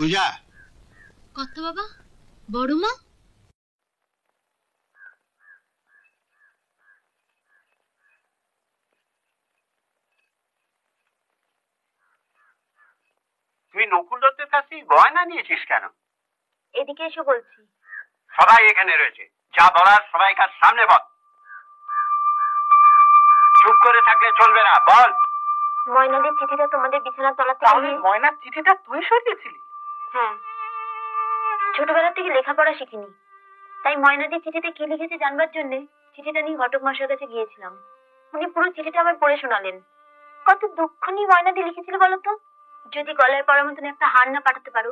পূজা, কত বাবা, বড়মা? তুই নকুল দত্তের কাছে গয়না নিয়েছিস কেন? এদিকে এসে বলছি। সবাই এখানে রয়েছে, যা বলার সবাইকার সামনে বল। চুপ করে থাকলে চলবে না, বল। ময়নাদের চিঠিটা তোমাদের বিছানার তলাতে। তাহলে ময়নার চিঠিটা তুই সরিয়েছিলি? হ্যাঁ, ছোটবেলা থেকে লেখাপড়া শিখিনি, তাই ময়নাদের চিঠিতে কি লিখেছে জানবার জন্য চিঠিটা নিয়ে ঘটক মশাইয়ের কাছে গিয়েছিলাম। উনি পুরো চিঠিটা আবার পড়ে শোনালেন। কত দুঃখ নিয়ে ময়নাদি লিখেছিল বলতো। যদি গলায় পড়ার মতন একটা হার না পাঠাতে পারো,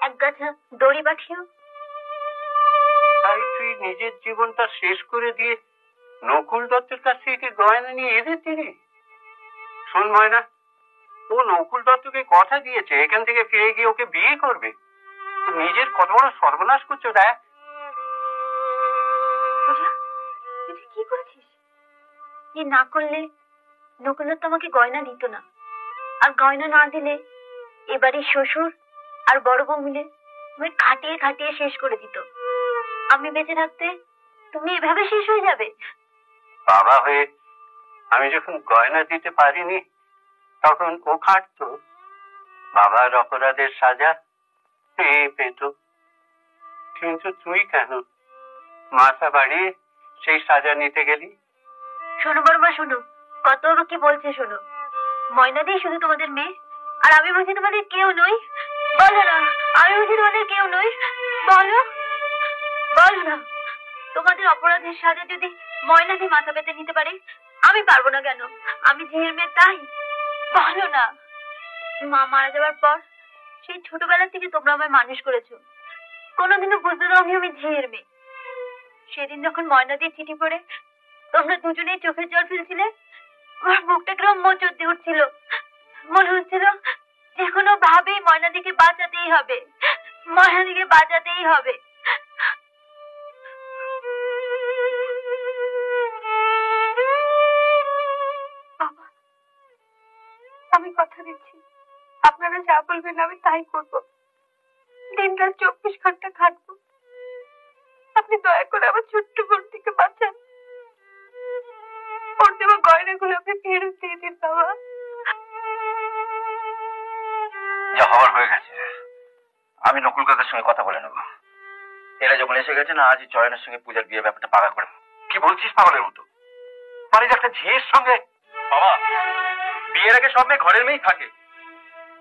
এক গাছা দড়ি পাঠিও। তাই তুই নিজের জীবনটা শেষ করে দিয়ে নকুল দত্তের কাছ থেকে গয়না নিয়ে এদের দিলি? শোন ময়না, ও নকুল দত্তকে কথা দিয়েছে এখান থেকে ফিরে গিয়ে ওকে বিয়ে করবে। নিজের কত বড় সর্বনাশ করছো দেখ। তুই কি করেছিস? এ না করলে নকুল দত্ত আমাকে গয়না দিত না, আর গয়না না দিলে এবারে শ্বশুর আর বড় বউ মিলে তুমি খাটিয়ে খাটিয়ে শেষ করে দিত। আমি বেঁচে থাকতে তুমি এভাবে শেষ হয়ে যাবে? বাবা হয়ে আমি যখন গয়না দিতে পারিনি তখন ও খাটতো। বাবার অপরাধের সাজা পেত, কিন্তু তুই কেন মাথা বাড়িয়ে সেই সাজা নিতে গেলি? শোনো বড়মা, শোনো, কত কি বলছে শোনো। ময়নাদি শুধু তোমাদের মেয়ে, আর আমি বুঝি তোমাদের কেউ নই? বলো না, আমি বুঝি তোমাদের কেউ নই? বলো, বলো না। তোমাদের অপরাধের সাজা যদি ময়নাদি মাথা পেতে নিতে পারে, আমি পারবো না কেন? আমি ঝিয়ের মেয়ে, তাই বলো না। মা মারা যাওয়ার পর সেই ছোটবেলা থেকে তোমরা আমায় মানুষ করেছো, কোনোদিনও বুঝতে দাওনি আমি ঝিয়ের মেয়ে। সেদিন যখন ময়নাদির চিঠি পড়ে তোমরা দুজনেই চোখের জল ফেলছিলে, আমার মুখটা কিরম মোচড় দিয়ে উঠছিল। মনে হচ্ছিল যে কোনো ভাবেই ময়নাদিকে বাঁচাতেই হবে, ময়নাদিকে বাঁচাতেই হবে। বাবা, আমি কথা দিচ্ছি, আপনারা যা বলবেন আমি তাই করব। দিন রাত 24 ঘন্টা খাটবো। আপনি দয়া করে আমার ছোট্ট বোনটিকে বাঁচান। ওর দেওয়া গয়নাগুলো আপনি ফেরত দিয়ে দিন বাবা। যা হওয়ার হয়ে গেছে, আমি নকুল কাকার সঙ্গে কথা বলে নেবো। এরা যখন এসে গেছে না, আজই চয়নের সঙ্গে পূজার বিয়ের ব্যাপারটা পাকা করে। কি বলছিস পাগলের মতো? বাড়ির একটা ঝিয়ের সঙ্গে? বাবা, বিয়ের আগে সব মেয়ে ঘরের মেয়েই থাকে,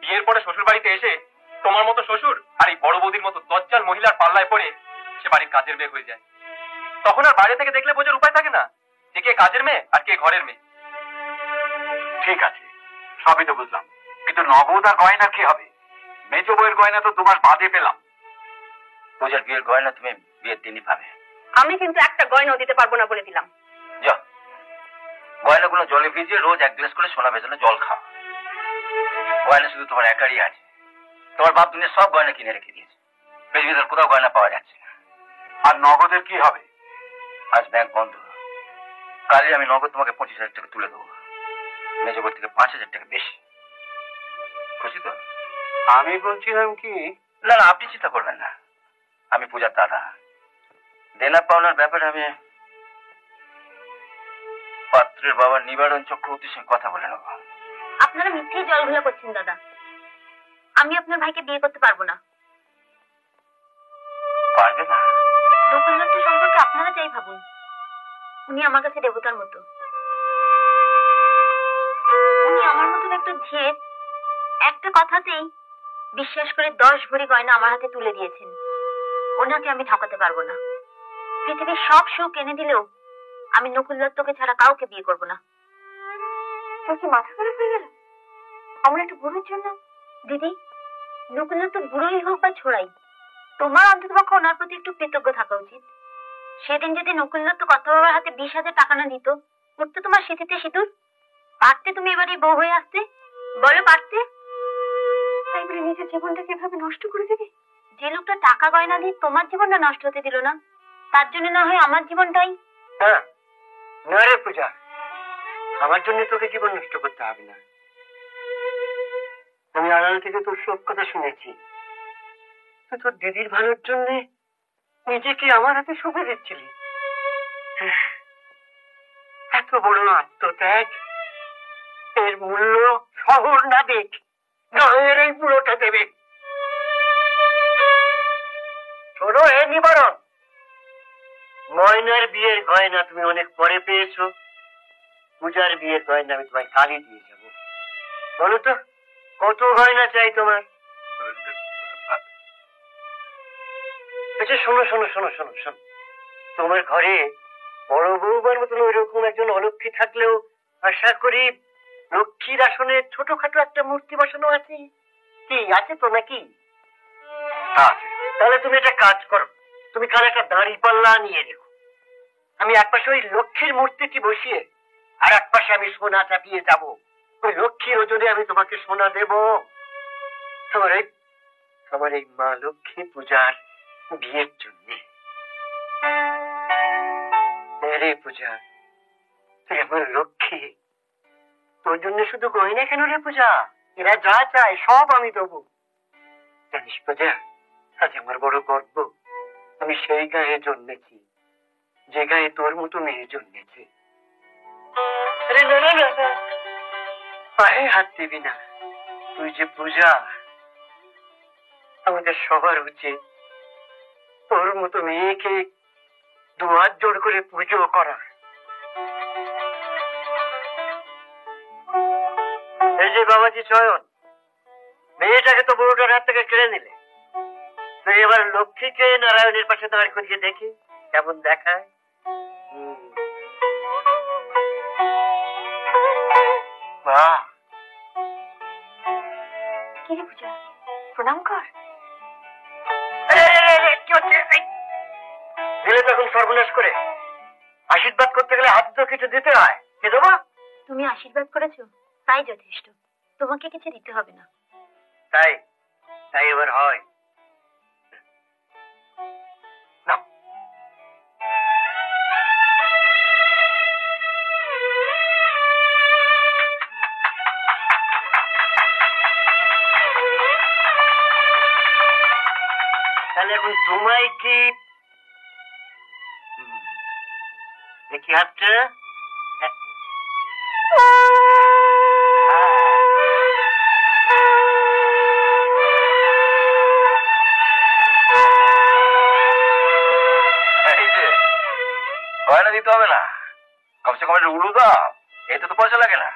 বিয়ের পরে শ্বশুর বাড়িতে এসে তোমার মতো শ্বশুর আর এই বড় বৌদির মতো দজ্জাল মহিলার পাল্লায় পড়ে সে বাড়ির কাজের মেয়ে হয়ে যায়। তখন আর বাইরে থেকে দেখলে বোঝার উপায় থাকে না যে কে কাজের মেয়ে আর কে ঘরের মেয়ে। ঠিক আছে, সবই তো বুঝলাম, কিন্তু নগদ আর গয়না কি হবে? মেজ বউয়ের গয়না তো তোমার বাদে পেলাম। পূজার বিয়ের গয়না তুমি বিয়ের দিনই পাবে। আমি কিন্তু একটা গয়নাও দিতে পারবো না বলে দিলাম। যা, গয়নাগুলো জলে ভিজিয়ে রোজ 1 গ্লাস করে সোনা ভেজানো জল খাও। গয়না শুধু তোমার একারই আছে, তোমার বাপ দুনিয়ার সব গয়না কিনে রেখে দিয়েছে, পৃথিবীতে কোথাও গয়না পাওয়া যাচ্ছে না। আর নগদের কি হবে? আজ ব্যাংক বন্ধ, কালই আমি নগদ তোমাকে 25,000 টাকা তুলে দেবো, মেজ বউ থেকে 5,000 টাকা বেশি। খুশি তো? আমি বলছিলাম কি, না না, আপনি চিন্তা করবেন না, আমি পূজার দাদা। দেনা পাওনার ব্যাপারে আমি পাত্রের বাবা নিবারণ চক্রবর্তীর সঙ্গে কথা বলে নেব। আপনারা মিথ্যেই জলঘোলা করছেন দাদা। আমি আপনার ভাইকে বিয়ে করতে পারবো না। পারবে না? নকুল দত্ত সম্পর্কে আপনারা যাই ভাবুন, উনি আমার কাছে দেবতার মতো। উনি আমার মতন একটা ঝিয়ের একটা কথাতেই বিশ্বাস করে 10 ভরি গয়না আমার হাতে তুলে দিয়েছেন। ওনাকে আমি ঠকাতে পারবো না। পৃথিবীর সব সুখ এনে দিলেও আমি নকুল দত্তকে ছাড়া কাউকে বিয়ে করবো না। তোর কি মাথা খারাপ হয়ে গেল আমার একটা বুড়োর জন্য? দিদি, নকুল দত্ত বুড়োই হোক বা ছোড়াই, তোমার অন্ততপক্ষে ওনার প্রতি একটু কৃতজ্ঞ থাকা উচিত। সেদিন যদি নকুল দত্ত কথা বাবার হাতে 20,000 টাকা না দিত, উঠতো তোমার সিঁথিতে সিঁদুর? পারতে তুমি এবারে বউ হয়ে আসতে? বলো পারতে? তাই বলে নিজের জীবনটাকে এভাবে নষ্ট করে দেবে? যে লোকটা টাকা গয়না দিয়ে তোমার জীবনটা নষ্ট হতে দিল না, তার জন্য না হয় আমার জীবনটাই। হ্যাঁ না রে পূজা, আমার জন্য তোকে জীবন নষ্ট করতে হবে না। আমি আড়াল থেকে তোর সব কথা শুনেছি, তোর দিদির ভালোর জন্য নিজেকে আমার হাতে সঁপে দিচ্ছিলি। এত বড় আত্মত্যাগ, এর মূল্য শহর না দেখ, গায়ের এই পুরোটা দেবে। শোনো হে নিবারণ, ময়নার বিয়ের গয়না তুমি অনেক পরে পেয়েছো, পূজার বিয়ের গয়না আমি তোমায় কালই দিয়ে যাবো। বলো তো কত গয়না চাই তোমার? আচ্ছা শোনো শোনো শোনো শোনো শোনো, তোমার ঘরে বড় বৌমার মতন ওই রকম একজন অলক্ষী থাকলেও আশা করি লক্ষ্মীর আসনে ছোটখাটো একটা মূর্তি বসানো আছে। কি আছে তো নাকি? তাহলে তুমি একটা কাজ করো, তুমি কাল একটা দাঁড়ি পাল্লা নিয়ে রেখো। আমি একপাশে ওই লক্ষ্মীর মূর্তিটি বসিয়ে আর একপাশে আমি সোনা চাপিয়ে যাব। ওই লক্ষ্মীর ওজনে আমি তোমাকে সোনা দেব। আমার এই মা লক্ষ্মী পূজার বিয়ের জন্য। রে পূজা, তুই আমার লক্ষ্মী, তোর জন্য শুধু গয়না কেন রে পূজা? এরা যা চায় সব আমি দেবো। জানিস পূজা, আজ আমার বড় গর্ব, আমি সেই গায়ে জন্মেছি যে গায়ে তোর মতো মেয়ে জন্মেছে। আরে না না না না, পায়ে হাত দিবি না। তুই যে পূজা, আমাদের সবার উচিত তোর মতো মেয়েকে দু হাত জোড় করে পুজো করা। এই যে বাবাজি চয়ন, মেয়েটাকে তো বড়টার হাত থেকে কেড়ে নিলে, তুই এবার লক্ষ্মীকে নারায়ণের পাশে দাঁড় করিয়ে দেখি কেমন দেখায়। বাহ, কি রে পূজা, প্রণাম কর। দিলে তখন সর্বনাশ করে, আশীর্বাদ করতে গেলে হাতে তো কিছু দিতে হয়। কি দেবো? তুমি আশীর্বাদ করেছো, তাই যথেষ্ট, তোমাকে কিছু দিতে হবে না। তাই তাই এবার হয় না। তাহলে এখন তোমায় কি দেখি হাতটা? গয়না দিতে হবে না, কমসে কম উলু দাও, এতে তো পয়সা লাগে না।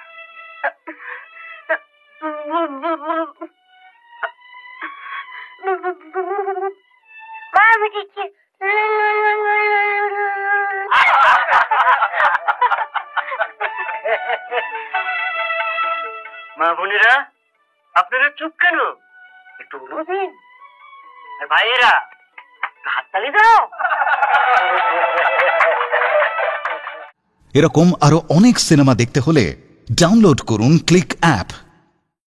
মা বোনেরা, আপনারা চুপ কেন? একটু উলু দিন। আর ভাইয়েরা হাততালি দাও। এরকম আরো অনেক সিনেমা দেখতে হলে ডাউনলোড করুন ক্লিক অ্যাপ।